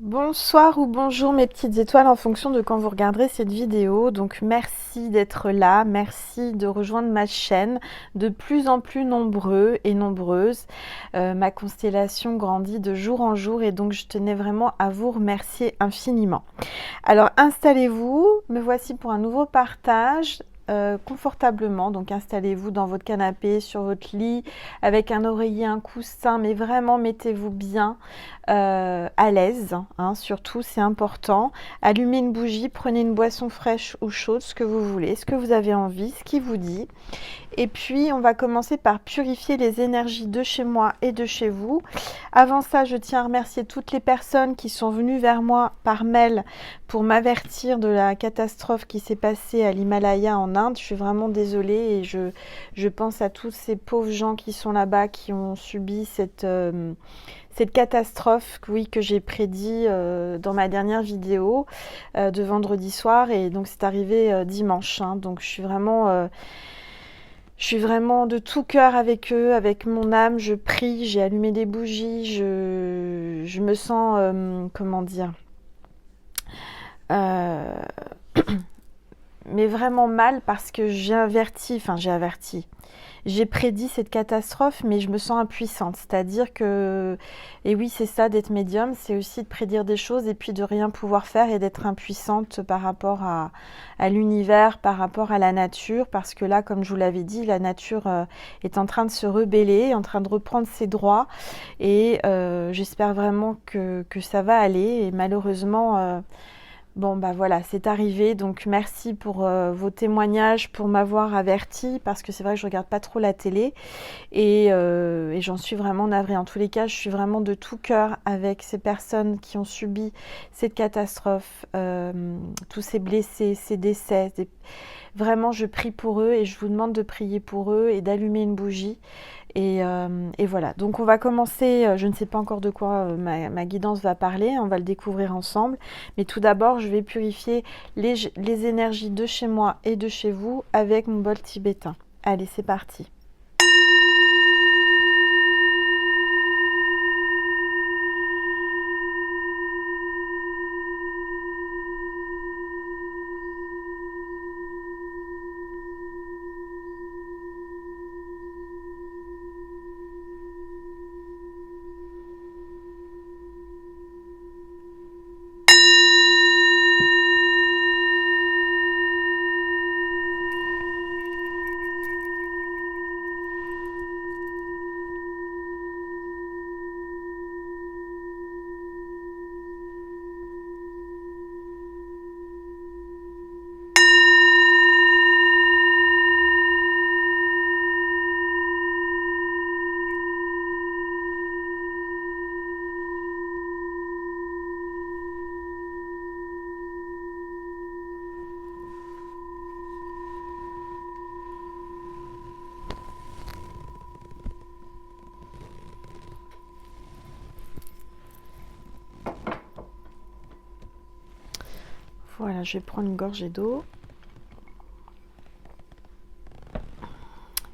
Bonsoir ou bonjour mes petites étoiles en fonction de quand vous regarderez cette vidéo. Donc merci d'être là, merci de rejoindre ma chaîne, de plus en plus nombreux et nombreuses. Ma constellation grandit de jour en jour et donc je tenais vraiment à vous remercier infiniment. Alors installez-vous, me voici pour un nouveau partage. Confortablement, donc installez-vous dans votre canapé, sur votre lit, avec un oreiller, un coussin, mais vraiment mettez-vous bien à l'aise, hein, surtout c'est important. Allumez une bougie, prenez une boisson fraîche ou chaude, ce que vous voulez, ce que vous avez envie, ce qui vous dit. Et puis, on va commencer par purifier les énergies de chez moi et de chez vous. Avant ça, je tiens à remercier toutes les personnes qui sont venues vers moi par mail pour m'avertir de la catastrophe qui s'est passée à l'Himalaya en Inde. Je suis vraiment désolée et je pense à tous ces pauvres gens qui sont là-bas, qui ont subi cette catastrophe, oui, que j'ai prédit dans ma dernière vidéo de vendredi soir. Et donc, c'est arrivé dimanche. Hein. Donc, je suis vraiment de tout cœur avec eux, avec mon âme, je prie, j'ai allumé des bougies, je me sens, comment dire, euh, mais vraiment mal parce que j'ai prédit cette catastrophe, mais je me sens impuissante. C'est-à-dire que, et oui, c'est ça d'être médium, c'est aussi de prédire des choses et puis de rien pouvoir faire et d'être impuissante par rapport à l'univers, par rapport à la nature, parce que là, comme je vous l'avais dit, la nature est en train de se rebeller, en train de reprendre ses droits, et j'espère vraiment que ça va aller. Et malheureusement, bon, bah voilà, c'est arrivé. Donc, merci pour vos témoignages, pour m'avoir averti, parce que c'est vrai que je regarde pas trop la télé et j'en suis vraiment navrée. En tous les cas, je suis vraiment de tout cœur avec ces personnes qui ont subi cette catastrophe, tous ces blessés, ces décès. Vraiment, je prie pour eux et je vous demande de prier pour eux et d'allumer une bougie. Et voilà, donc on va commencer, je ne sais pas encore de quoi ma guidance va parler, on va le découvrir ensemble. Mais tout d'abord, je vais purifier les énergies de chez moi et de chez vous avec mon bol tibétain. Allez, c'est parti. Voilà, je vais prendre une gorgée d'eau.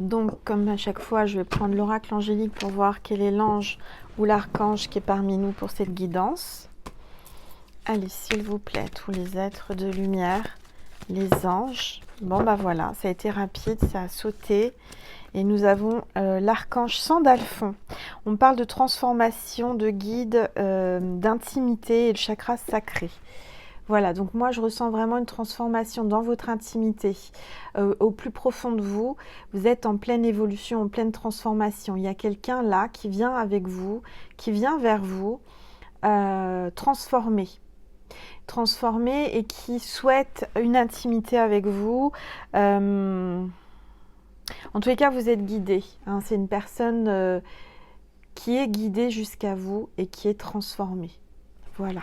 Donc, comme à chaque fois, je vais prendre l'oracle angélique pour voir quel est l'ange ou l'archange qui est parmi nous pour cette guidance. Allez, s'il vous plaît, tous les êtres de lumière, les anges. Bon, bah voilà, ça a été rapide, ça a sauté. Et nous avons l'archange Sandalphon. On parle de transformation, de guide, d'intimité et de chakra sacré. Voilà, donc moi je ressens vraiment une transformation dans votre intimité, au plus profond de vous. Vous êtes en pleine évolution, en pleine transformation. Il y a quelqu'un là qui vient avec vous, qui vient vers vous, transformé et qui souhaite une intimité avec vous. En tous les cas, vous êtes guidé. Hein, c'est une personne qui est guidée jusqu'à vous et qui est transformée. Voilà.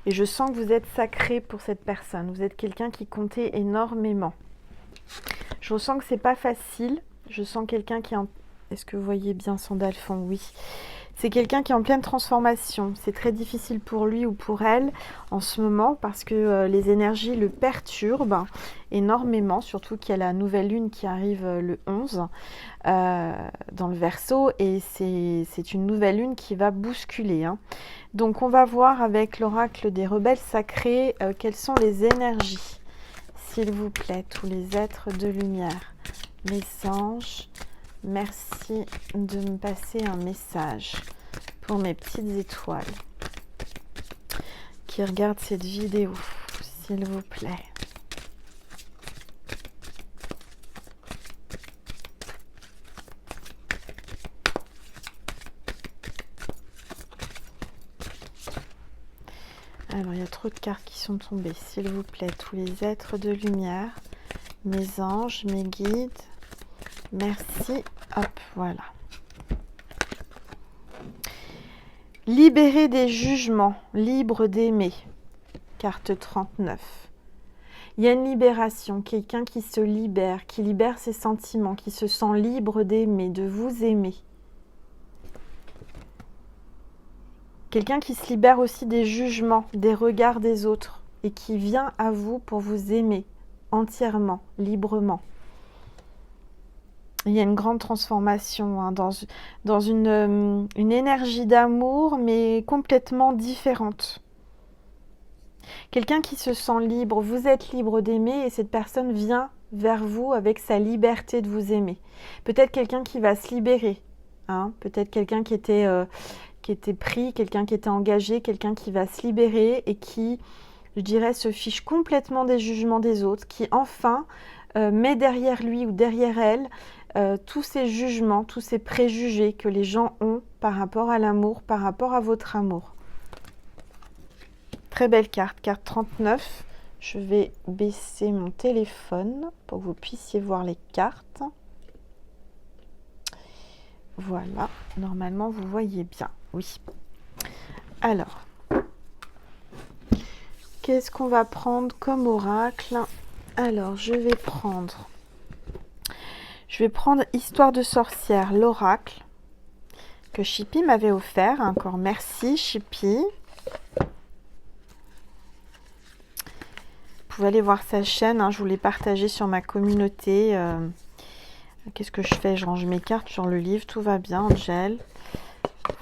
Et je sens que vous êtes sacré pour cette personne. Vous êtes quelqu'un qui comptait énormément. Je ressens que c'est pas facile. Je sens quelqu'un qui est en... Est-ce que vous voyez bien Sandalphon? Oui. C'est quelqu'un qui est en pleine transformation. C'est très difficile pour lui ou pour elle en ce moment parce que les énergies le perturbent énormément, surtout qu'il y a la nouvelle lune qui arrive le 11 dans le Verseau et c'est une nouvelle lune qui va bousculer. Hein. Donc on va voir avec l'oracle des rebelles sacrés quelles sont les énergies. S'il vous plaît, tous les êtres de lumière, les anges, merci de me passer un message pour mes petites étoiles qui regardent cette vidéo, s'il vous plaît. Alors, il y a trop de cartes qui sont tombées. S'il vous plaît, tous les êtres de lumière, mes anges, mes guides, merci. Hop, voilà. Libérer des jugements, libre d'aimer. Carte 39. Il y a une libération, quelqu'un qui se libère, qui libère ses sentiments, qui se sent libre d'aimer, de vous aimer. Quelqu'un qui se libère aussi des jugements, des regards des autres et qui vient à vous pour vous aimer entièrement, librement. Il y a une grande transformation hein, dans une énergie d'amour, mais complètement différente. Quelqu'un qui se sent libre, vous êtes libre d'aimer et cette personne vient vers vous avec sa liberté de vous aimer. Peut-être quelqu'un qui va se libérer, hein, peut-être quelqu'un qui était pris, quelqu'un qui était engagé, quelqu'un qui va se libérer et qui, je dirais, se fiche complètement des jugements des autres, qui enfin met derrière lui ou derrière elle tous ces jugements, tous ces préjugés que les gens ont par rapport à l'amour, par rapport à votre amour. Très belle carte, carte 39. Je vais baisser mon téléphone pour que vous puissiez voir les cartes. Voilà, normalement vous voyez bien, oui. Alors, qu'est-ce qu'on va prendre comme oracle? Alors, je vais prendre Histoire de sorcière, l'oracle que Chippy m'avait offert. Encore merci Chippy. Vous pouvez aller voir sa chaîne, hein, je vous l'ai partagé sur ma communauté. Qu'est-ce que je fais? Je range mes cartes sur le livre, tout va bien, Angel.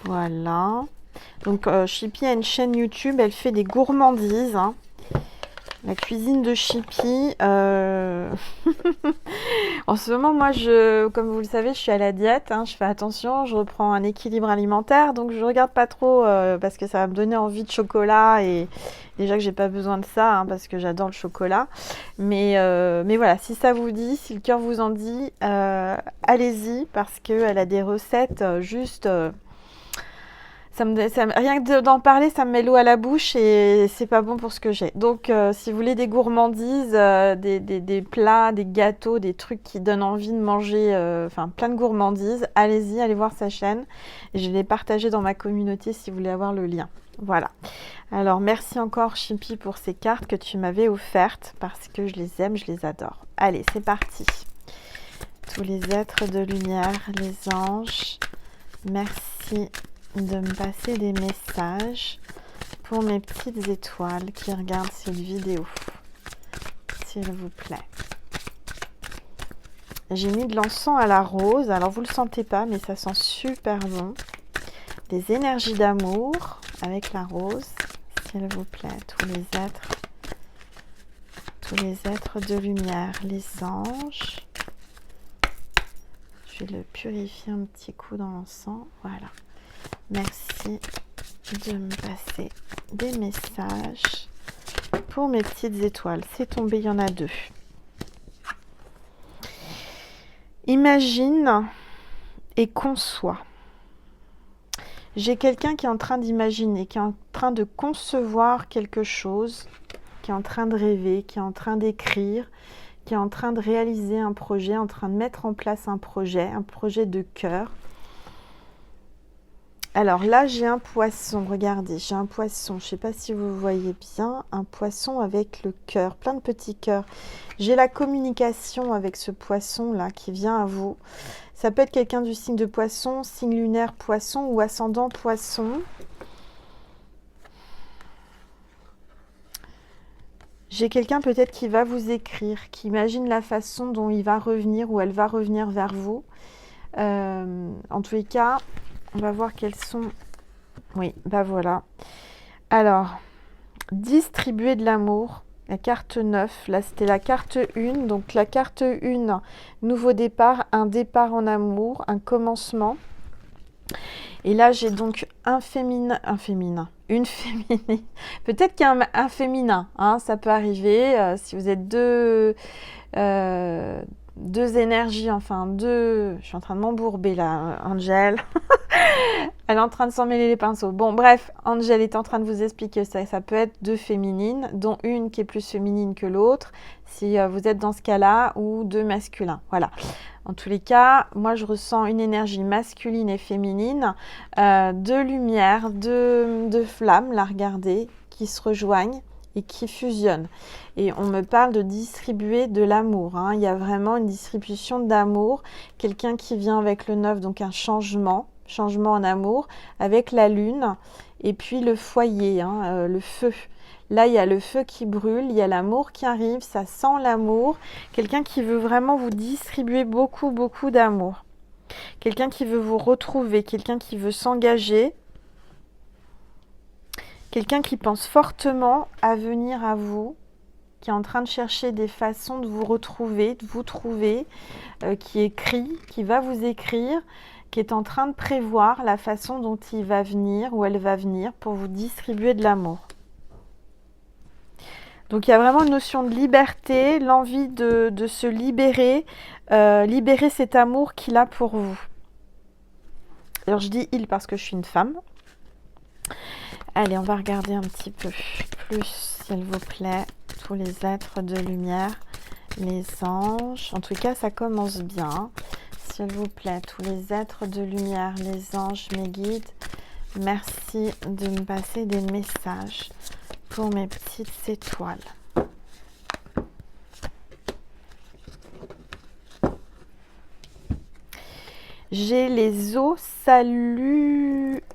Voilà. Donc, Chippy a une chaîne YouTube, elle fait des gourmandises. Hein. La cuisine de Chippy. En ce moment, moi, comme vous le savez, je suis à la diète. Hein, je fais attention, je reprends un équilibre alimentaire. Donc, je regarde pas trop parce que ça va me donner envie de chocolat. Et déjà que j'ai pas besoin de ça hein, parce que j'adore le chocolat. Mais voilà, si ça vous dit, si le cœur vous en dit, allez-y parce qu'elle a des recettes juste... rien que d'en parler, ça me met l'eau à la bouche et c'est pas bon pour ce que j'ai. Donc, si vous voulez des gourmandises, des plats, des gâteaux, des trucs qui donnent envie de manger, enfin plein de gourmandises, allez-y, allez voir sa chaîne. Et je l'ai partagé dans ma communauté si vous voulez avoir le lien. Voilà. Alors, merci encore Chippy pour ces cartes que tu m'avais offertes parce que je les aime, je les adore. Allez, c'est parti. Tous les êtres de lumière, les anges, merci de me passer des messages pour mes petites étoiles qui regardent cette vidéo, s'il vous plaît. J'ai mis de l'encens à la rose, alors vous le sentez pas, mais ça sent super bon. Des énergies d'amour avec la rose, s'il vous plaît, tous les êtres de lumière, les anges. Je vais le purifier un petit coup dans l'encens, voilà. Merci de me passer des messages pour mes petites étoiles. C'est tombé, il y en a 2. Imagine et conçois. J'ai quelqu'un qui est en train d'imaginer, qui est en train de concevoir quelque chose, qui est en train de rêver, qui est en train d'écrire, qui est en train de réaliser un projet, en train de mettre en place un projet de cœur. Alors là, j'ai un poisson, regardez, j'ai un poisson, je ne sais pas si vous voyez bien, un poisson avec le cœur, plein de petits cœurs. J'ai la communication avec ce poisson-là qui vient à vous. Ça peut être quelqu'un du signe de poisson, signe lunaire poisson ou ascendant poisson. J'ai quelqu'un peut-être qui va vous écrire, qui imagine la façon dont il va revenir ou elle va revenir vers vous. En tous les cas, on va voir quels sont... Oui, bah voilà. Alors, distribuer de l'amour, la carte 9, là c'était la carte 1, donc la carte 1, nouveau départ, un départ en amour, un commencement. Et là j'ai donc une féminine, peut-être qu'il y a un féminin, hein, ça peut arriver, si vous êtes deux énergies, enfin deux, je suis en train de m'embourber là, Angèle. Elle est en train de s'en mêler les pinceaux. Bon, bref, Angèle est en train de vous expliquer ça. Ça peut être deux féminines, dont une qui est plus féminine que l'autre, si vous êtes dans ce cas-là, ou deux masculins. Voilà. En tous les cas, moi, je ressens une énergie masculine et féminine, de lumière, de flammes, là, regardez, qui se rejoignent et qui fusionnent. Et on me parle de distribuer de l'amour. Hein. Il y a vraiment une distribution d'amour. Quelqu'un qui vient avec le 9, donc un changement en amour, avec la lune, et puis le foyer, hein, le feu. Là, il y a le feu qui brûle, il y a l'amour qui arrive, ça sent l'amour. Quelqu'un qui veut vraiment vous distribuer beaucoup, beaucoup d'amour. Quelqu'un qui veut vous retrouver, quelqu'un qui veut s'engager. Quelqu'un qui pense fortement à venir à vous, qui est en train de chercher des façons de vous retrouver, de vous trouver, qui écrit, qui va vous écrire, qui est en train de prévoir la façon dont il va venir ou elle va venir pour vous distribuer de l'amour. Donc il y a vraiment une notion de liberté, l'envie de se libérer, libérer cet amour qu'il a pour vous. Alors je dis il parce que je suis une femme. Allez, on va regarder un petit peu plus, s'il vous plaît, tous les êtres de lumière, les anges. En tout cas, ça commence bien. S'il vous plaît, tous les êtres de lumière, les anges, mes guides, merci de me passer des messages pour mes petites étoiles. J'ai les eaux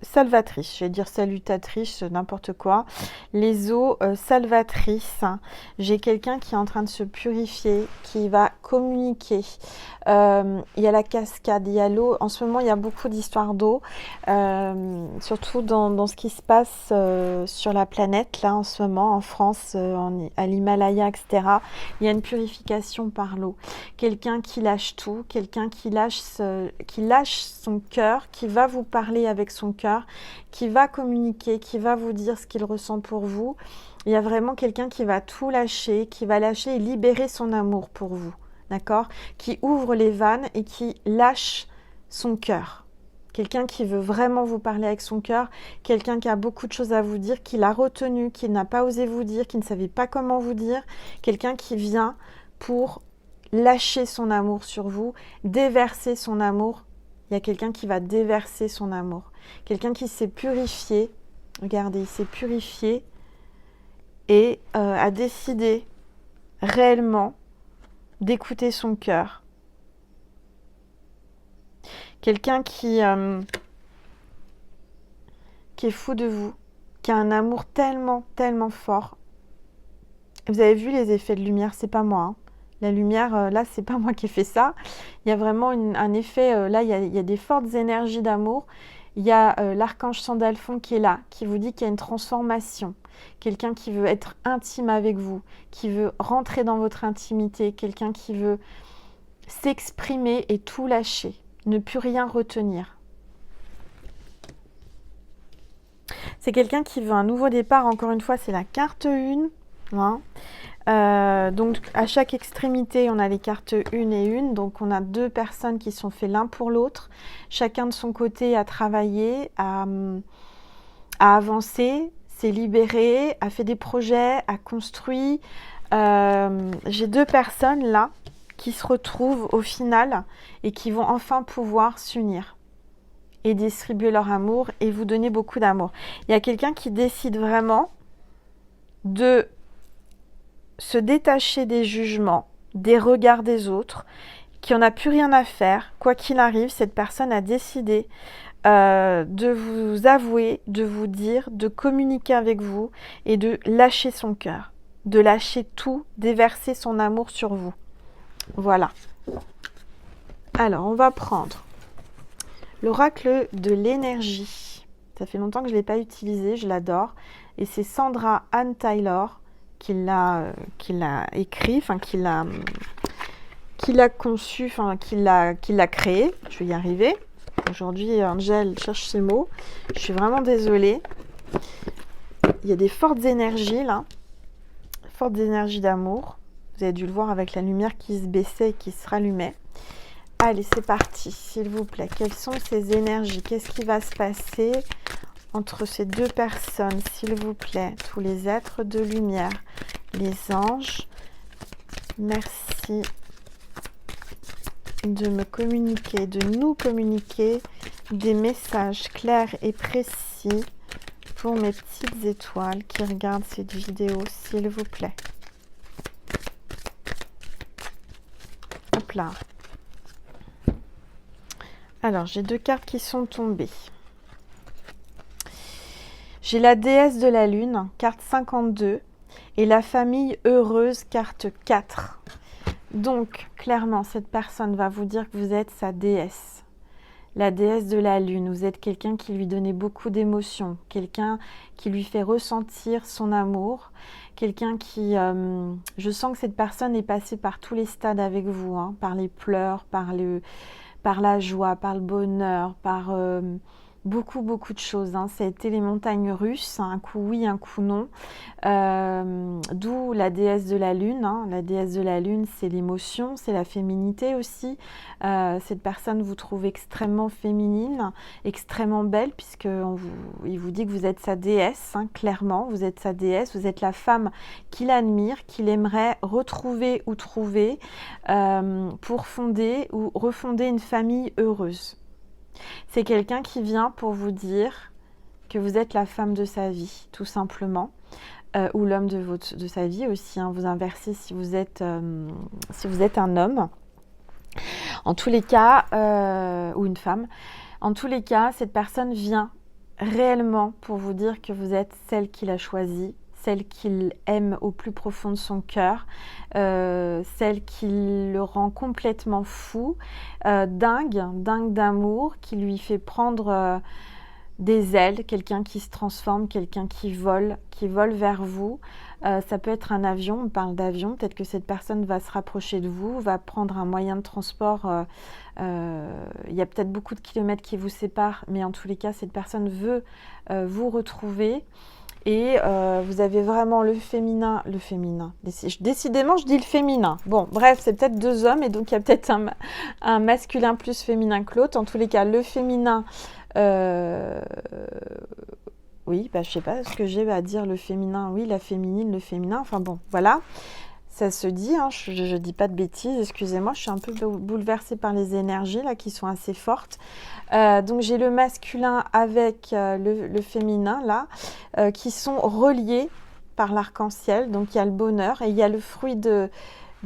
salvatrices, je vais dire salutatrices, n'importe quoi. Les eaux salvatrices. J'ai quelqu'un qui est en train de se purifier, qui va communiquer. Il y a la cascade, il y a l'eau. En ce moment, il y a beaucoup d'histoires d'eau, surtout dans ce qui se passe sur la planète, là, en ce moment, en France, à l'Himalaya, etc. Il y a une purification par l'eau. Quelqu'un qui lâche tout, quelqu'un qui lâche son cœur, qui va vous parler avec son cœur, qui va communiquer, qui va vous dire ce qu'il ressent pour vous. Il y a vraiment quelqu'un qui va tout lâcher, qui va lâcher et libérer son amour pour vous, d'accord? Qui ouvre les vannes et qui lâche son cœur. Quelqu'un qui veut vraiment vous parler avec son cœur, quelqu'un qui a beaucoup de choses à vous dire, qui l'a retenu, qui n'a pas osé vous dire, qui ne savait pas comment vous dire, quelqu'un qui vient pour lâcher son amour sur vous, déverser son amour. Il y a quelqu'un qui va déverser son amour. Quelqu'un qui s'est purifié. Regardez, il s'est purifié et a décidé réellement d'écouter son cœur. Quelqu'un qui est fou de vous, qui a un amour tellement, tellement fort. Vous avez vu les effets de lumière, c'est pas moi, hein. La lumière, là, c'est pas moi qui ai fait ça. Il y a vraiment un effet, là, il y a des fortes énergies d'amour. Il y a l'archange Sandalphon qui est là, qui vous dit qu'il y a une transformation. Quelqu'un qui veut être intime avec vous, qui veut rentrer dans votre intimité, quelqu'un qui veut s'exprimer et tout lâcher, ne plus rien retenir. C'est quelqu'un qui veut un nouveau départ, encore une fois, c'est la carte 1. Hein. Donc à chaque extrémité on a les cartes 1 et 1, donc on a deux personnes qui sont faites l'un pour l'autre, chacun de son côté a travaillé, a avancé, s'est libéré, a fait des projets, a construit. J'ai deux personnes là qui se retrouvent au final et qui vont enfin pouvoir s'unir. et distribuer leur amour et vous donner beaucoup d'amour. Il y a quelqu'un qui décide vraiment de se détacher des jugements, des regards des autres, qui en a plus rien à faire. Quoi qu'il arrive, cette personne a décidé de vous avouer, de vous dire, de communiquer avec vous et de lâcher son cœur, de lâcher tout, déverser son amour sur vous. Voilà. Alors, on va prendre l'oracle de l'énergie. Ça fait longtemps que je ne l'ai pas utilisé, je l'adore. Et c'est Sandra Anne Taylor qui l'a écrit, enfin qui l'a conçu, enfin qui l'a créé. Je vais y arriver. Aujourd'hui, Angel cherche ses mots. Je suis vraiment désolée. Il y a des fortes énergies là. Fortes énergies d'amour. Vous avez dû le voir avec la lumière qui se baissait et qui se rallumait. Allez, c'est parti, s'il vous plaît. Quelles sont ces énergies? Qu'est-ce qui va se passer entre ces deux personnes, s'il vous plaît? Tous les êtres de lumière, les anges, merci de me communiquer, de nous communiquer des messages clairs et précis pour mes petites étoiles qui regardent cette vidéo, s'il vous plaît. Hop là. Alors, j'ai deux cartes qui sont tombées. J'ai la déesse de la lune, carte 52, et la famille heureuse, carte 4. Donc, clairement, cette personne va vous dire que vous êtes sa déesse. La déesse de la lune, vous êtes quelqu'un qui lui donnait beaucoup d'émotions, quelqu'un qui lui fait ressentir son amour, quelqu'un qui... je sens que cette personne est passée par tous les stades avec vous, hein, par les pleurs, par la joie, par le bonheur, par beaucoup de choses. Hein. Ça a été les montagnes russes, hein, un coup oui, un coup non. D'où la déesse de la lune. Hein. La déesse de la lune, c'est l'émotion, c'est la féminité aussi. Cette personne vous trouve extrêmement féminine, extrêmement belle, puisqu'il vous dit que vous êtes sa déesse, hein, clairement. Vous êtes sa déesse, vous êtes la femme qu'il admire, qu'il aimerait retrouver ou trouver pour fonder ou refonder une famille heureuse. C'est quelqu'un qui vient pour vous dire que vous êtes la femme de sa vie, tout simplement, ou l'homme de sa vie aussi. Hein. Vous inversez si vous êtes un homme. En tous les cas, ou une femme. En tous les cas, cette personne vient réellement pour vous dire que vous êtes celle qu'il a choisie, celle qu'il aime au plus profond de son cœur, celle qui le rend complètement fou, dingue d'amour, qui lui fait prendre des ailes, quelqu'un qui se transforme, quelqu'un qui vole vers vous. Ça peut être un avion, on parle d'avion, peut-être que cette personne va se rapprocher de vous, va prendre un moyen de transport. Il y a peut-être beaucoup de kilomètres qui vous séparent, mais en tous les cas, cette personne veut vous retrouver. Et vous avez vraiment le féminin. Décidément, je dis le féminin. Bon, bref, c'est peut-être deux hommes et donc il y a peut-être un masculin plus féminin que l'autre. En tous les cas, le féminin, oui, je sais pas ce que j'ai à dire, le féminin, oui, la féminine, le féminin. Enfin bon, voilà, ça se dit, hein, je dis pas de bêtises, excusez-moi, je suis un peu bouleversée par les énergies là qui sont assez fortes. Donc j'ai le masculin avec le féminin là, qui sont reliés par l'arc-en-ciel. Donc il y a le bonheur et il y a le fruit de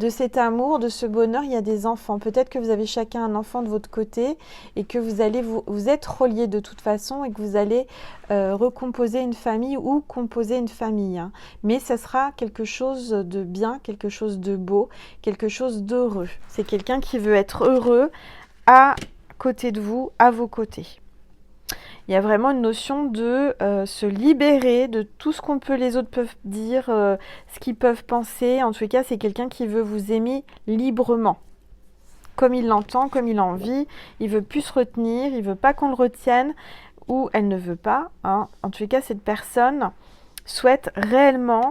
cet amour, de ce bonheur, il y a des enfants. Peut-être que vous avez chacun un enfant de votre côté et que vous allez vous êtes reliés de toute façon et que vous allez recomposer une famille ou composer une famille. Hein. Mais ça sera quelque chose de bien, quelque chose de beau, quelque chose d'heureux. C'est quelqu'un qui veut être heureux à côté de vous, à vos côtés. Il y a vraiment une notion de se libérer de tout ce les autres peuvent dire, ce qu'ils peuvent penser. En tout cas, c'est quelqu'un qui veut vous aimer librement, comme il l'entend, comme il a envie. Il veut plus se retenir, il veut pas qu'on le retienne, ou elle ne veut pas. Hein. En tout cas, cette personne souhaite réellement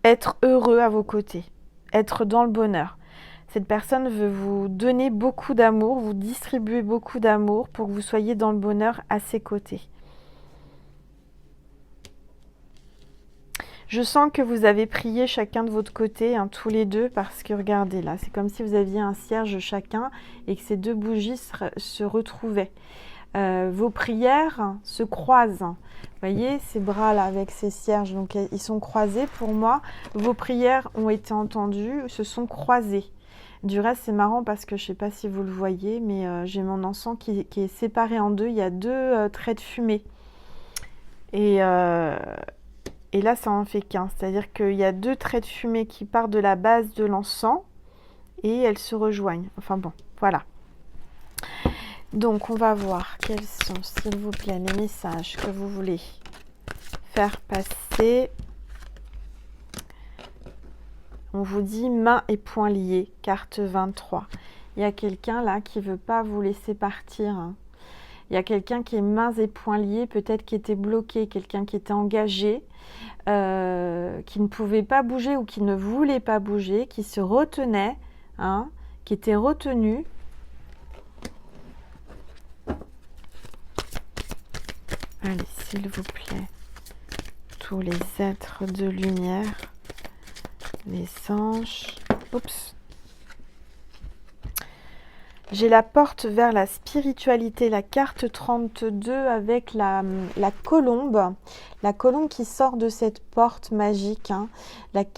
être heureux à vos côtés, être dans le bonheur. Cette personne veut vous donner beaucoup d'amour, vous distribuer beaucoup d'amour pour que vous soyez dans le bonheur à ses côtés. Je sens que vous avez prié chacun de votre côté, hein, tous les deux, parce que regardez là, c'est comme si vous aviez un cierge chacun et que ces deux bougies se retrouvaient. Vos prières se croisent. Vous voyez, ces bras-là avec ces cierges, donc ils sont croisés pour moi. Vos prières ont été entendues, se sont croisées. Du reste, c'est marrant parce que je ne sais pas si vous le voyez, mais j'ai mon encens qui est séparé en deux. Il y a deux traits de fumée. Et là, ça en fait qu'un. C'est-à-dire qu'il y a deux traits de fumée qui partent de la base de l'encens et elles se rejoignent. Enfin bon, voilà. Donc, on va voir quels sont, s'il vous plaît, les messages que vous voulez faire passer. On vous dit mains et poings liés, carte 23. Il y a quelqu'un là qui ne veut pas vous laisser partir. Hein. Il y a quelqu'un qui est mains et poings liés, peut-être qui était bloqué, quelqu'un qui était engagé, qui ne pouvait pas bouger ou qui ne voulait pas bouger, qui se retenait, hein, qui était retenu. Allez, s'il vous plaît, tous les êtres de lumière, les anges. Oups. J'ai la porte vers la spiritualité, la carte 32 avec la colombe qui sort de cette porte magique. Hein.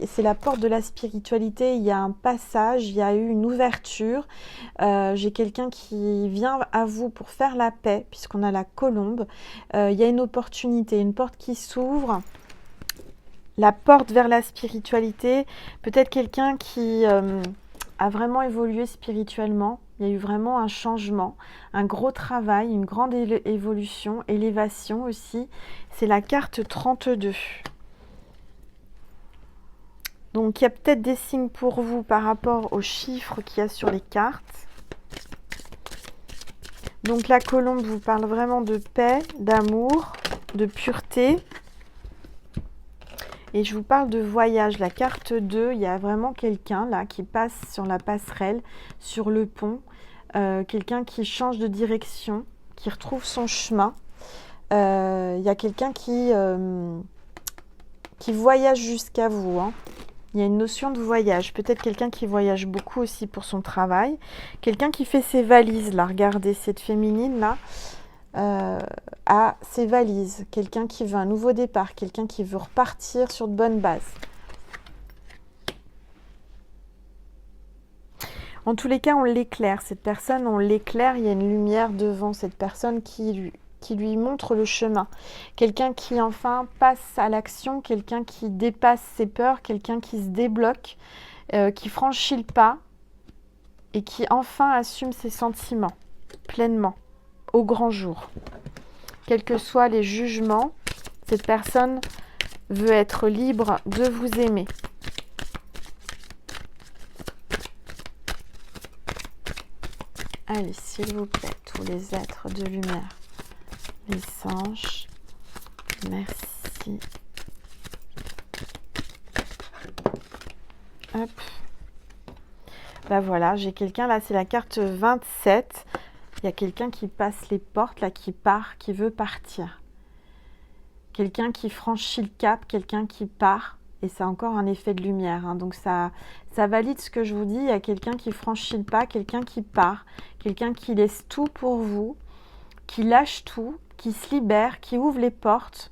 C'est la porte de la spiritualité, il y a un passage, il y a eu une ouverture. J'ai quelqu'un qui vient à vous pour faire la paix, puisqu'on a la colombe. Il y a une opportunité, une porte qui s'ouvre. La porte vers la spiritualité, peut-être quelqu'un qui a vraiment évolué spirituellement. Il y a eu vraiment un changement, un gros travail, une grande évolution, élévation aussi. C'est la carte 32. Donc, il y a peut-être des signes pour vous par rapport aux chiffres qu'il y a sur les cartes. Donc, la colombe vous parle vraiment de paix, d'amour, de pureté. Et je vous parle de voyage. La carte 2, il y a vraiment quelqu'un là qui passe sur la passerelle, sur le pont. Quelqu'un qui change de direction, qui retrouve son chemin. Il y a quelqu'un qui voyage jusqu'à vous. Hein. Il y a une notion de voyage. Peut-être quelqu'un qui voyage beaucoup aussi pour son travail. Quelqu'un qui fait ses valises là. Regardez, cette féminine là. À ses valises, quelqu'un qui veut un nouveau départ, quelqu'un qui veut repartir sur de bonnes bases. En tous les cas, on l'éclaire. Cette personne, on l'éclaire, il y a une lumière devant cette personne qui lui montre le chemin. Quelqu'un qui enfin passe à l'action, quelqu'un qui dépasse ses peurs, quelqu'un qui se débloque, qui franchit le pas et qui enfin assume ses sentiments pleinement. Au grand jour. Quels que soient les jugements, cette personne veut être libre de vous aimer. Allez, s'il vous plaît, tous les êtres de lumière, les anges, merci. Hop. Ben voilà, j'ai quelqu'un là, c'est la carte 27. Il y a quelqu'un qui passe les portes, là, qui part, qui veut partir. Quelqu'un qui franchit le cap, quelqu'un qui part. Et c'est encore un effet de lumière. Hein. Donc ça valide ce que je vous dis. Il y a quelqu'un qui franchit le pas, quelqu'un qui part. Quelqu'un qui laisse tout pour vous, qui lâche tout, qui se libère, qui ouvre les portes.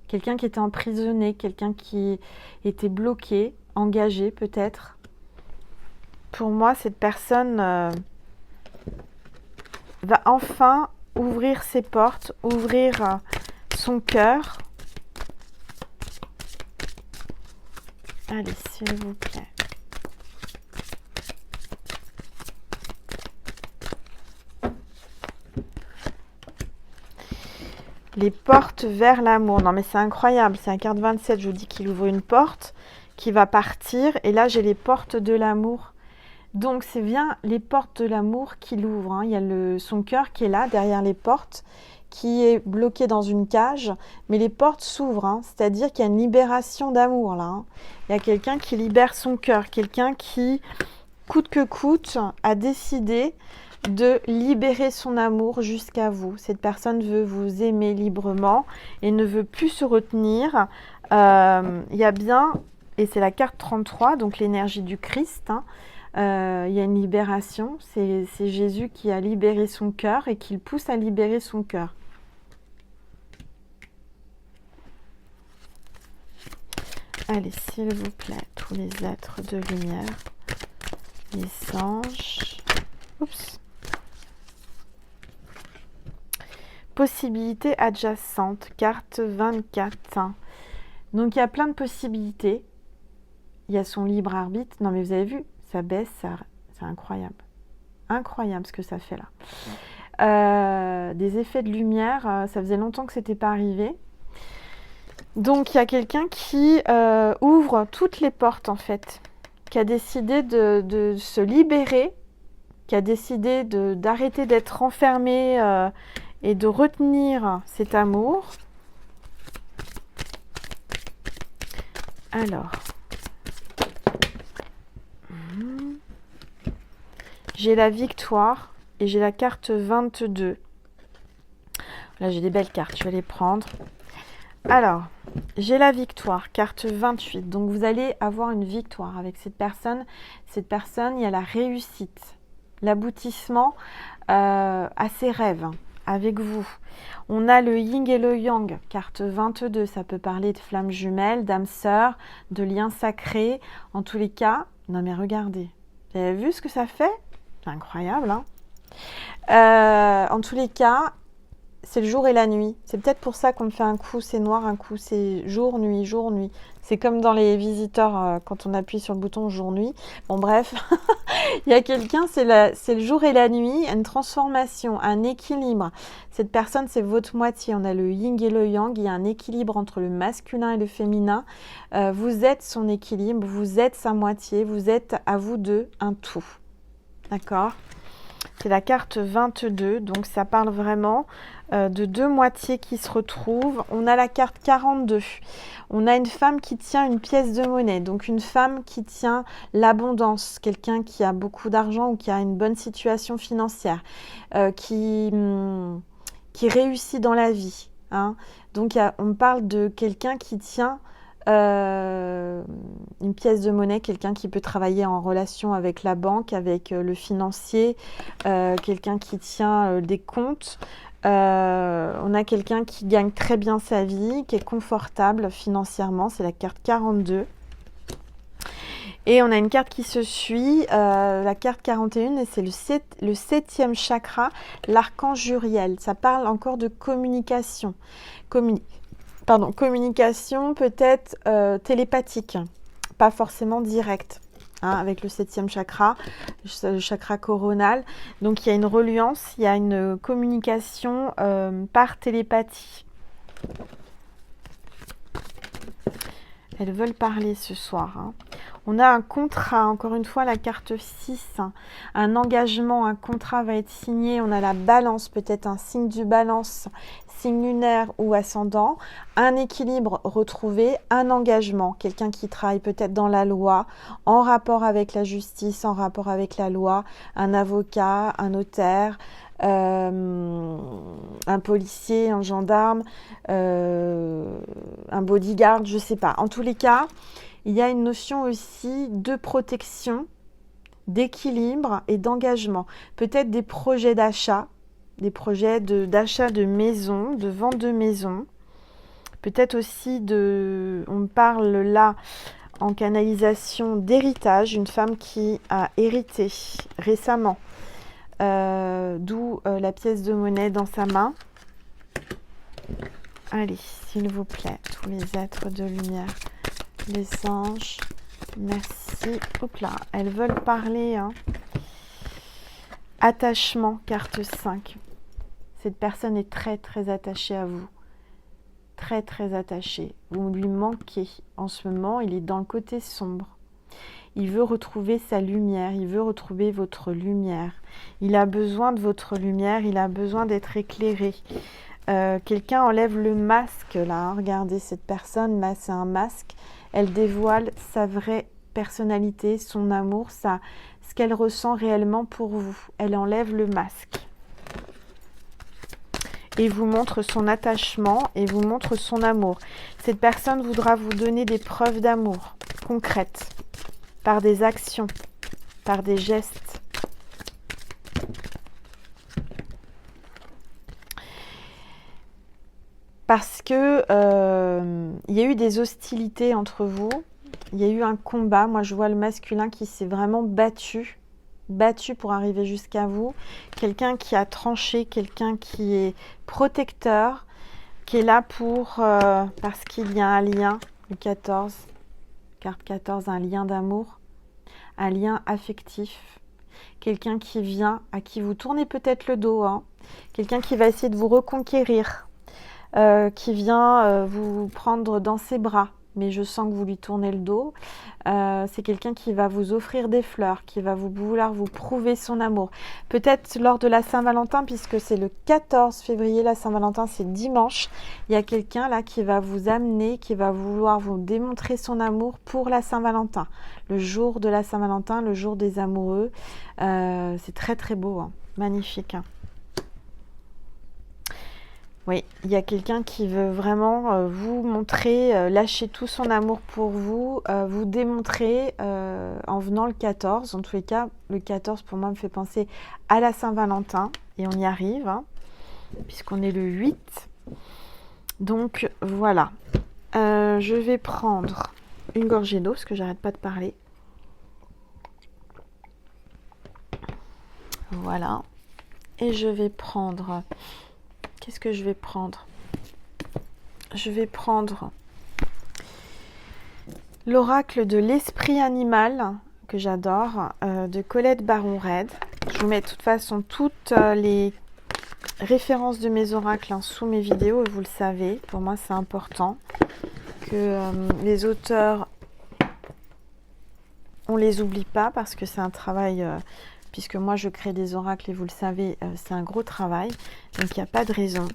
Quelqu'un qui était emprisonné, quelqu'un qui était bloqué, engagé peut-être. Pour moi, cette personne... va enfin ouvrir ses portes, ouvrir son cœur. Allez, s'il vous plaît. Les portes vers l'amour. Non, mais c'est incroyable. C'est un carte 27. Je vous dis qu'il ouvre une porte qui va partir. Et là, j'ai les portes de l'amour. Donc, c'est bien les portes de l'amour qu'il ouvre. Hein. Il y a son cœur qui est là, derrière les portes, qui est bloqué dans une cage. Mais les portes s'ouvrent, hein. C'est-à-dire qu'il y a une libération d'amour, là. Hein. Il y a quelqu'un qui libère son cœur. Quelqu'un qui, coûte que coûte, a décidé de libérer son amour jusqu'à vous. Cette personne veut vous aimer librement et ne veut plus se retenir Il y a bien, et c'est la carte 33, donc l'énergie du Christ, hein. Il y a une libération, c'est Jésus qui a libéré son cœur et qui le pousse à libérer son cœur. Allez, s'il vous plaît, tous les êtres de lumière, les anges. Oups. Possibilités adjacentes, carte 24. Donc il y a plein de possibilités. Il y a son libre arbitre. Non mais vous avez vu, ça baisse, c'est incroyable. Incroyable ce que ça fait là. Des effets de lumière, ça faisait longtemps que c'était pas arrivé. Donc il y a quelqu'un qui ouvre toutes les portes en fait, qui a décidé de se libérer, qui a décidé d'arrêter d'être enfermé et de retenir cet amour. Alors, j'ai la victoire et j'ai la carte 22. Là, j'ai des belles cartes, je vais les prendre. Alors, j'ai la victoire, carte 28. Donc, vous allez avoir une victoire avec cette personne. Cette personne, il y a la réussite, l'aboutissement à ses rêves avec vous. On a le yin et le yang, carte 22. Ça peut parler de flammes jumelles, d'âmes sœurs, de liens sacrés. En tous les cas, non mais regardez. Vous avez vu ce que ça fait? C'est incroyable, hein. En tous les cas, c'est le jour et la nuit. C'est peut-être pour ça qu'on me fait un coup c'est noir, un coup c'est jour, nuit, jour, nuit. C'est comme dans les visiteurs quand on appuie sur le bouton jour, nuit. Bon bref, il y a quelqu'un, c'est le jour et la nuit, une transformation, un équilibre. Cette personne, c'est votre moitié. On a le yin et le yang. Il y a un équilibre entre le masculin et le féminin. Vous êtes son équilibre, vous êtes sa moitié, vous êtes à vous deux un tout. D'accord ? C'est la carte 22, donc ça parle vraiment de deux moitiés qui se retrouvent. On a la carte 42. On a une femme qui tient une pièce de monnaie, donc une femme qui tient l'abondance, quelqu'un qui a beaucoup d'argent ou qui a une bonne situation financière, qui réussit dans la vie, hein. Donc on parle de quelqu'un qui tient une pièce de monnaie, quelqu'un qui peut travailler en relation avec la banque, avec le financier, quelqu'un qui tient des comptes. On a quelqu'un qui gagne très bien sa vie, qui est confortable financièrement, c'est la carte 42. Et on a une carte qui se suit, la carte 41, et c'est le 7e chakra, l'archange Uriel. Ça parle encore de communication. Communication peut-être télépathique, pas forcément directe, hein, avec le 7e chakra, le chakra coronal. Donc il y a une reliance, il y a une communication par télépathie. Elles veulent parler ce soir, hein. On a un contrat, encore une fois la carte 6, hein. Un engagement, un contrat va être signé. On a la balance, peut-être un signe du balance, signe lunaire ou ascendant, un équilibre retrouvé, un engagement, quelqu'un qui travaille peut-être dans la loi, en rapport avec la justice, en rapport avec la loi, un avocat, un notaire, un policier, un gendarme, un bodyguard, je ne sais pas. En tous les cas, il y a une notion aussi de protection, d'équilibre et d'engagement. Peut-être des projets d'achat, des projets d'achat de maison, de vente de maison. Peut-être aussi on parle là en canalisation d'héritage, une femme qui a hérité récemment, d'où la pièce de monnaie dans sa main. Allez, s'il vous plaît, tous les êtres de lumière, les anges, merci. Hop là, elles veulent parler, hein. Attachement, carte 5. Cette personne est très très attachée à vous. Très très attachée. Vous lui manquez. En ce moment, il est dans le côté sombre. Il veut retrouver sa lumière. Il veut retrouver votre lumière. Il a besoin de votre lumière. Il a besoin d'être éclairé. Quelqu'un enlève le masque là. Hein. Regardez cette personne là, c'est un masque. Elle dévoile sa vraie personnalité, son amour, ce qu'elle ressent réellement pour vous. Elle enlève le masque. et vous montre son attachement et vous montre son amour. Cette personne voudra vous donner des preuves d'amour concrètes, par des actions, par des gestes. Parce que il y a eu des hostilités entre vous, il y a eu un combat. Moi, je vois le masculin qui s'est vraiment battu pour arriver jusqu'à vous. Quelqu'un qui a tranché, quelqu'un qui est protecteur, qui est là pour... parce qu'il y a un lien, le 14, carte 14, un lien d'amour, un lien affectif. Quelqu'un qui vient, à qui vous tournez peut-être le dos, hein. Quelqu'un qui va essayer de vous reconquérir. Qui vient vous prendre dans ses bras, mais je sens que vous lui tournez le dos. C'est quelqu'un qui va vous offrir des fleurs, qui va vouloir vous prouver son amour. Peut-être lors de la Saint-Valentin, puisque c'est le 14 février, la Saint-Valentin, c'est dimanche. Il y a quelqu'un là qui va vous amener, qui va vouloir vous démontrer son amour pour la Saint-Valentin. Le jour de la Saint-Valentin, le jour des amoureux. C'est très très beau, hein. Magnifique, hein. Oui, il y a quelqu'un qui veut vraiment vous montrer, lâcher tout son amour pour vous, vous démontrer en venant le 14. En tous les cas, le 14 pour moi me fait penser à la Saint-Valentin et on y arrive, hein, puisqu'on est le 8. Donc voilà, je vais prendre une gorgée d'eau parce que j'arrête pas de parler. Voilà, et je vais prendre... Qu'est-ce que je vais prendre? Je vais prendre l'oracle de l'esprit animal, que j'adore, de Colette Baron-Red. Je vous mets de toute façon toutes les références de mes oracles, hein, sous mes vidéos, et vous le savez. Pour moi, c'est important que les auteurs, on les oublie pas, parce que c'est un travail... puisque moi je crée des oracles et vous le savez, c'est un gros travail. Donc il n'y a pas de raison.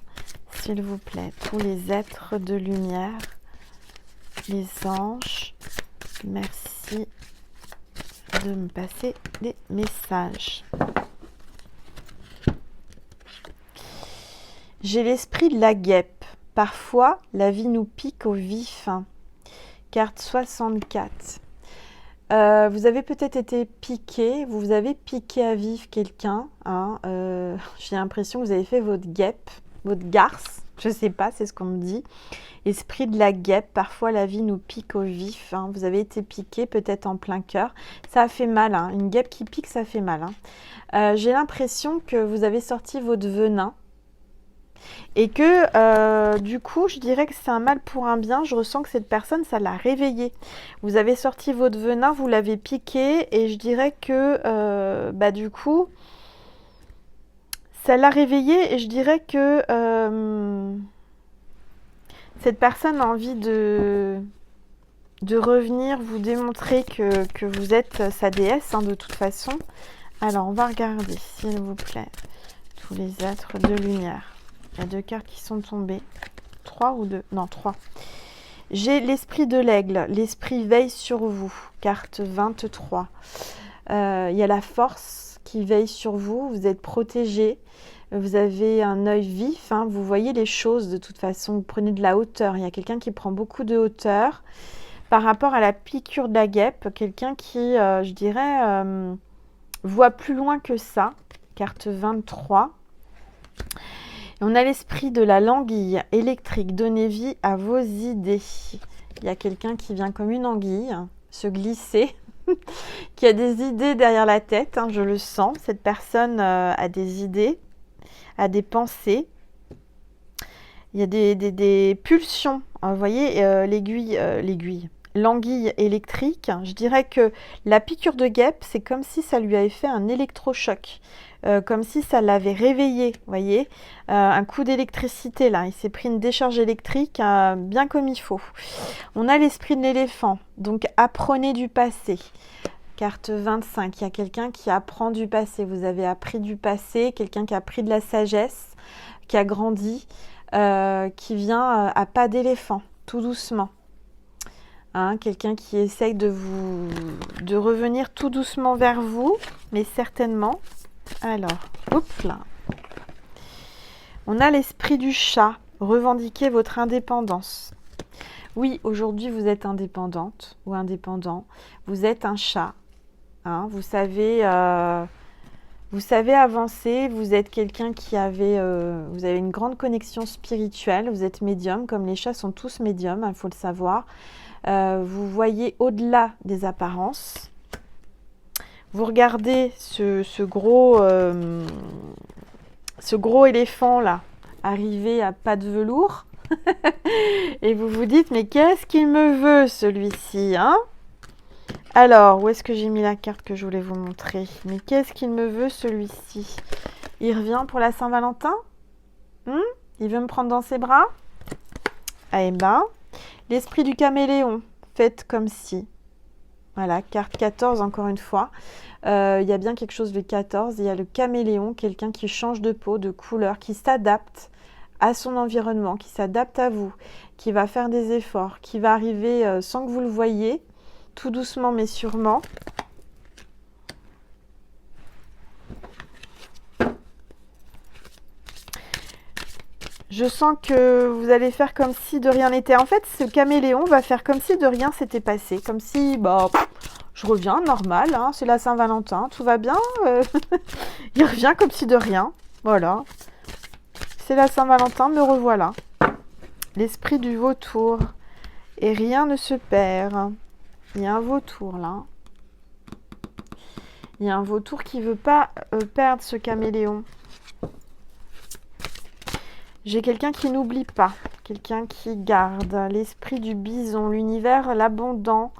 S'il vous plaît, tous les êtres de lumière, les anges, merci de me passer des messages. J'ai l'esprit de la guêpe. Parfois, la vie nous pique au vif. Carte 64. Vous avez peut-être été piqué, vous avez piqué à vif quelqu'un, hein, j'ai l'impression que vous avez fait votre guêpe, votre garce, je sais pas, c'est ce qu'on me dit. Esprit de la guêpe, parfois la vie nous pique au vif, hein, vous avez été piqué peut-être en plein cœur, ça a fait mal, hein, une guêpe qui pique ça fait mal, hein. J'ai l'impression que vous avez sorti votre venin. Et que du coup, je dirais que c'est un mal pour un bien. Je ressens que cette personne, ça l'a réveillé. Vous avez sorti votre venin, vous l'avez piqué. Et je dirais que du coup, ça l'a réveillé. Et je dirais que cette personne a envie de revenir vous démontrer que vous êtes sa déesse, hein, de toute façon. Alors, on va regarder, s'il vous plaît, tous les êtres de lumière. Il y a 2 cartes qui sont tombées. 3 ou 2? Non, 3. J'ai l'esprit de l'aigle. L'esprit veille sur vous. Carte 23. Il y a la force qui veille sur vous. Vous êtes protégé. Vous avez un œil vif, hein. Vous voyez les choses de toute façon. Vous prenez de la hauteur. Il y a quelqu'un qui prend beaucoup de hauteur. Par rapport à la piqûre de la guêpe, quelqu'un qui, je dirais, voit plus loin que ça. Carte 23. On a l'esprit de la languille électrique. Donnez vie à vos idées. Il y a quelqu'un qui vient comme une anguille, se glisser, qui a des idées derrière la tête, hein, je le sens. Cette personne a des idées, a des pensées. Il y a des pulsions. Vous voyez, l'anguille électrique. Je dirais que la piqûre de guêpe, c'est comme si ça lui avait fait un électrochoc. Comme si ça l'avait réveillé, vous voyez, un coup d'électricité là, il s'est pris une décharge électrique bien comme il faut. On a l'esprit de l'éléphant, donc apprenez du passé. Carte 25, il y a quelqu'un qui apprend du passé, vous avez appris du passé, quelqu'un qui a pris de la sagesse, qui a grandi, qui vient à pas d'éléphant, tout doucement. Hein, quelqu'un qui essaye de revenir tout doucement vers vous, mais certainement. Alors, oups là. On a l'esprit du chat. Revendiquez votre indépendance. Oui, aujourd'hui, vous êtes indépendante ou indépendant. Vous êtes un chat. Hein, vous savez avancer. Vous êtes quelqu'un qui vous avez une grande connexion spirituelle. Vous êtes médium, comme les chats sont tous médiums, il faut le savoir. Vous voyez au-delà des apparences. Vous regardez ce gros éléphant là arriver à pas de velours et vous vous dites mais qu'est-ce qu'il me veut celui-ci, hein? Alors, où est-ce que j'ai mis la carte que je voulais vous montrer? Mais qu'est-ce qu'il me veut celui-ci? Il revient pour la Saint-Valentin? Il veut me prendre dans ses bras? Eh ben, l'esprit du caméléon, faites comme si. Voilà, carte 14 encore une fois. Il y a bien quelque chose de 14. Il y a le caméléon, quelqu'un qui change de peau, de couleur, qui s'adapte à son environnement, qui s'adapte à vous, qui va faire des efforts, qui va arriver sans que vous le voyiez, tout doucement mais sûrement. Je sens que vous allez faire comme si de rien n'était. En fait, ce caméléon va faire comme si de rien s'était passé. Comme si, je reviens, normal, hein, c'est la Saint-Valentin, tout va bien. Il revient comme si de rien. Voilà. C'est la Saint-Valentin, me revoilà. L'esprit du vautour. Et rien ne se perd. Il y a un vautour là. Il y a un vautour qui ne veut pas perdre ce caméléon. J'ai quelqu'un qui n'oublie pas, quelqu'un qui garde l'esprit du bison, l'univers abondant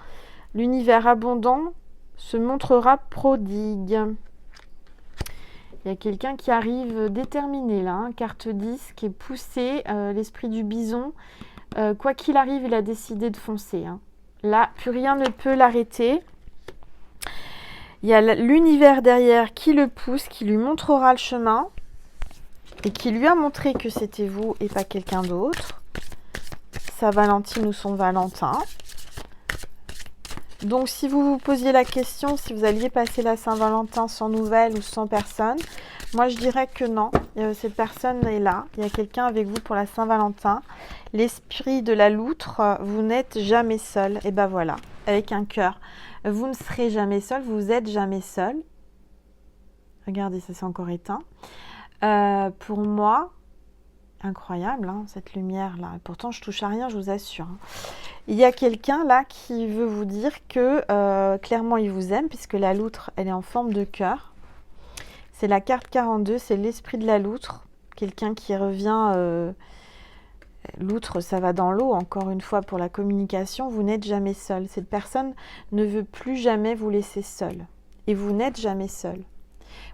se montrera prodigue. Il y a quelqu'un qui arrive déterminé là, hein, carte 10, qui est poussé, l'esprit du bison. Quoi qu'il arrive, il a décidé de foncer. Hein. Là, plus rien ne peut l'arrêter. Il y a l'univers derrière qui le pousse, qui lui montrera le chemin. Et qui lui a montré que c'était vous et pas quelqu'un d'autre. Sa Valentine ou son Valentin. Donc si vous vous posiez la question si vous alliez passer la Saint-Valentin sans nouvelles ou sans personne, moi je dirais que non, cette personne est là, il y a quelqu'un avec vous pour la Saint-Valentin. L'esprit de la loutre, vous n'êtes jamais seul. Et ben voilà, avec un cœur. Vous ne serez jamais seul, vous n'êtes jamais seul. Regardez, ça s'est encore éteint. Pour moi, incroyable hein, cette lumière là, pourtant je touche à rien, je vous assure. Hein. Il y a quelqu'un là qui veut vous dire que clairement il vous aime puisque la loutre elle est en forme de cœur. C'est la carte 42, c'est l'esprit de la loutre, quelqu'un qui revient. L'outre ça va dans l'eau encore une fois pour la communication, vous n'êtes jamais seul. Cette personne ne veut plus jamais vous laisser seul et vous n'êtes jamais seul.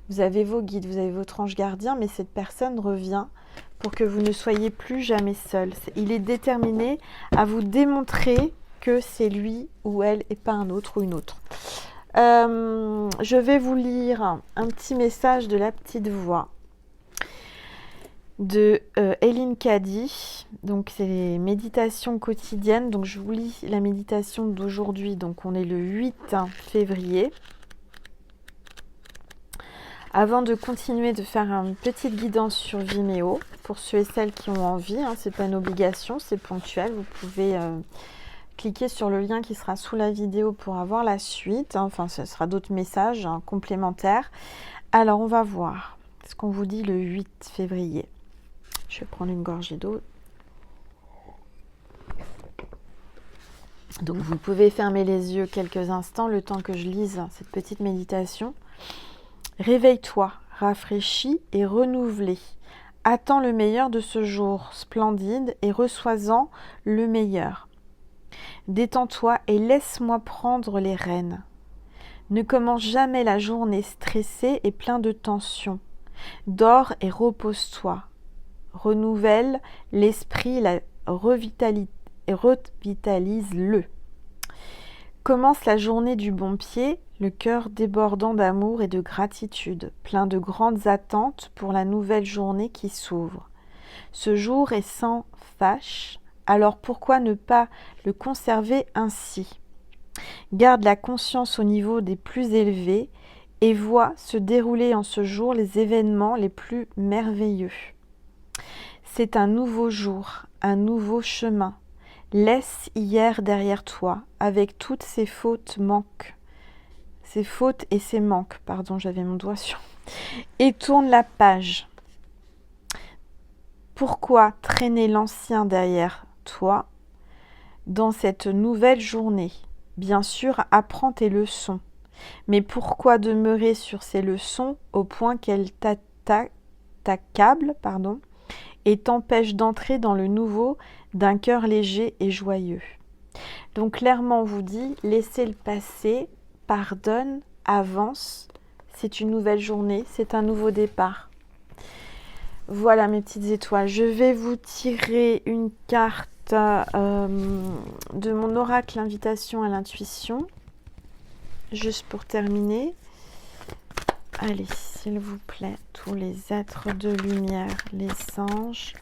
Vous avez vos guides, vous avez votre ange gardien, mais cette personne revient pour que vous ne soyez plus jamais seul. Il est déterminé à vous démontrer que c'est lui ou elle et pas un autre ou une autre. Je vais vous lire un petit message de la petite voix de Eline Caddy. Donc c'est les méditations quotidiennes. Donc je vous lis la méditation d'aujourd'hui. Donc on est le 8 février. Avant de continuer de faire une petite guidance sur Vimeo, pour ceux et celles qui ont envie, hein, c'est pas une obligation, c'est ponctuel. Vous pouvez cliquer sur le lien qui sera sous la vidéo pour avoir la suite. Hein, enfin, ce sera d'autres messages hein, complémentaires. Alors, on va voir ce qu'on vous dit le 8 février. Je vais prendre une gorgée d'eau. Donc, vous pouvez fermer les yeux quelques instants, le temps que je lise cette petite méditation. Réveille-toi, rafraîchi et renouvelé. Attends le meilleur de ce jour splendide et reçois-en le meilleur. Détends-toi et laisse-moi prendre les rênes. Ne commence jamais la journée stressée et plein de tension. Dors et repose-toi. Renouvelle l'esprit, revitalise-le. Commence la journée du bon pied, le cœur débordant d'amour et de gratitude, plein de grandes attentes pour la nouvelle journée qui s'ouvre. Ce jour est sans fâche, alors pourquoi ne pas le conserver ainsi? Garde la conscience au niveau des plus élevés et vois se dérouler en ce jour les événements les plus merveilleux. C'est un nouveau jour, un nouveau chemin. Laisse hier derrière toi, avec toutes ses fautes manques. Ses fautes et ses manques, pardon, j'avais mon doigt sur. Et tourne la page. Pourquoi traîner l'ancien derrière toi dans cette nouvelle journée? Bien sûr, apprends tes leçons. Mais pourquoi demeurer sur ces leçons au point qu'elles t'accablent, et t'empêchent d'entrer dans le nouveau d'un cœur léger et joyeux? Donc clairement, on vous dit, laissez le passé, pardonne, avance. C'est une nouvelle journée, c'est un nouveau départ. Voilà mes petites étoiles. Je vais vous tirer une carte de mon oracle invitation à l'intuition. Juste pour terminer. Allez, s'il vous plaît, tous les êtres de lumière, les anges,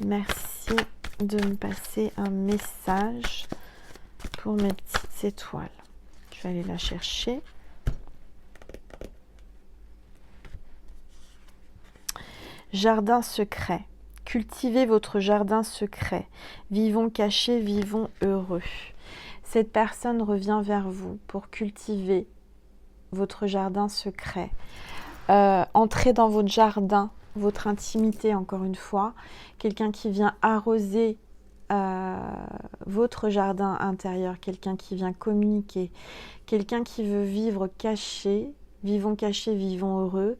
merci de me passer un message pour mes petites étoiles. Je vais aller la chercher. Jardin secret. Cultivez votre jardin secret. Vivons cachés, vivons heureux. Cette personne revient vers vous pour cultiver votre jardin secret. Entrez dans votre jardin, votre intimité, encore une fois. Quelqu'un qui vient arroser votre jardin intérieur, quelqu'un qui vient communiquer, quelqu'un qui veut vivre caché. Vivons cachés, vivons heureux.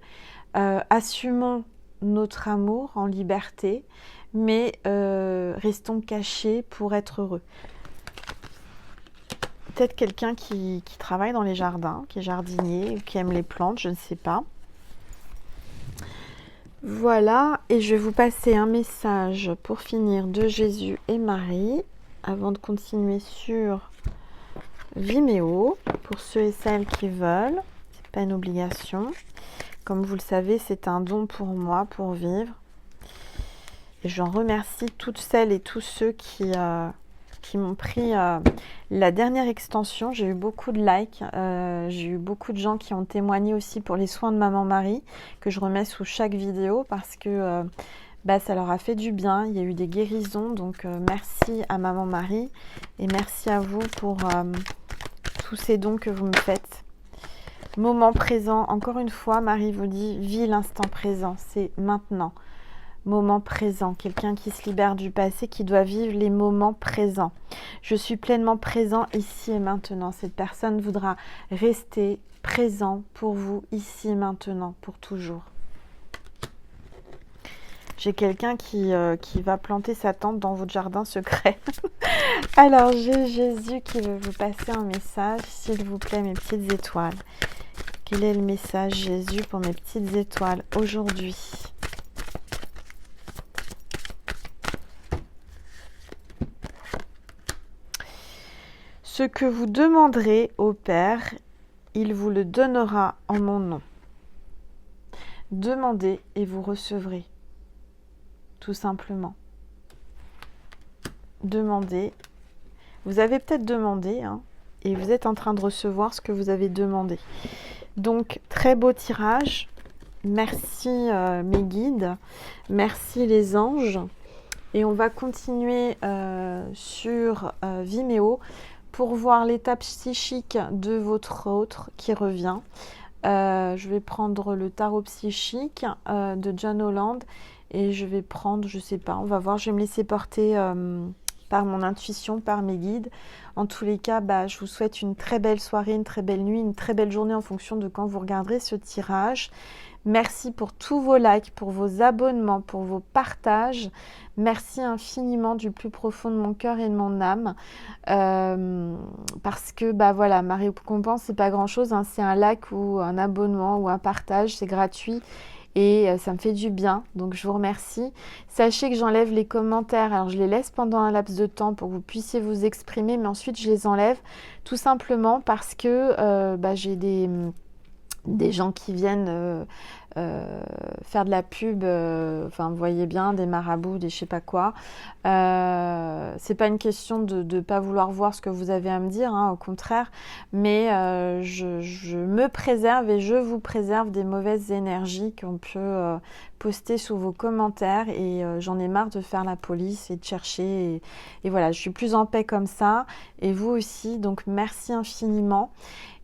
Assumons notre amour en liberté, mais restons cachés pour être heureux. Peut-être quelqu'un qui travaille dans les jardins, qui est jardinier ou qui aime les plantes, je ne sais pas. Voilà, et je vais vous passer un message pour finir de Jésus et Marie avant de continuer sur Vimeo pour ceux et celles qui veulent. C'est pas une obligation. Comme vous le savez, c'est un don pour moi, pour vivre. Et j'en remercie toutes celles et tous ceux qui m'ont pris la dernière extension. J'ai eu beaucoup de likes. J'ai eu beaucoup de gens qui ont témoigné aussi pour les soins de Maman Marie, que je remets sous chaque vidéo parce que ça leur a fait du bien. Il y a eu des guérisons. Donc merci à Maman Marie et merci à vous pour tous ces dons que vous me faites. Moment présent, encore une fois, Marie vous dit, vis l'instant présent, c'est maintenant. Moment présent, quelqu'un qui se libère du passé, qui doit vivre les moments présents. Je suis pleinement présent ici et maintenant. Cette personne voudra rester présent pour vous ici et maintenant, pour toujours. J'ai quelqu'un qui va planter sa tente dans votre jardin secret. Alors, j'ai Jésus qui veut vous passer un message, s'il vous plaît, mes petites étoiles. Quel est le message, Jésus, pour mes petites étoiles aujourd'hui? Ce que vous demanderez au Père, il vous le donnera en mon nom. Demandez et vous recevrez. Tout simplement. Demandez. Vous avez peut-être demandé, et vous êtes en train de recevoir ce que vous avez demandé. Donc, très beau tirage. Merci mes guides. Merci les anges. Et on va continuer sur Vimeo pour voir l'étape psychique de votre autre qui revient. Je vais prendre le tarot psychique de John Holland et je vais prendre, je sais pas, on va voir, je vais me laisser porter par mon intuition, par mes guides. En tous les cas, je vous souhaite une très belle soirée, une très belle nuit, une très belle journée en fonction de quand vous regarderez ce tirage. Merci pour tous vos likes, pour vos abonnements, pour vos partages. Merci infiniment du plus profond de mon cœur et de mon âme. Parce que, voilà, ma récompense, c'est pas grand-chose. C'est un like ou un abonnement ou un partage, c'est gratuit. Et ça me fait du bien, donc je vous remercie. Sachez que j'enlève les commentaires, alors je les laisse pendant un laps de temps pour que vous puissiez vous exprimer, mais ensuite je les enlève tout simplement parce que j'ai des gens qui viennent faire de la pub, vous voyez bien, des marabouts, des je sais pas quoi. C'est pas une question de ne pas vouloir voir ce que vous avez à me dire, au contraire, mais je me préserve et je vous préserve des mauvaises énergies qu'on peut poster sous vos commentaires et j'en ai marre de faire la police et de chercher. Et voilà, je suis plus en paix comme ça et vous aussi. Donc merci infiniment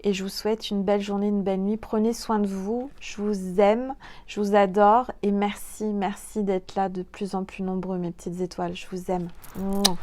et je vous souhaite une belle journée, une belle nuit. Prenez soin de vous, je vous aime, je vous adore et merci d'être là de plus en plus nombreux, mes petites étoiles. Je vous aime. Mouah.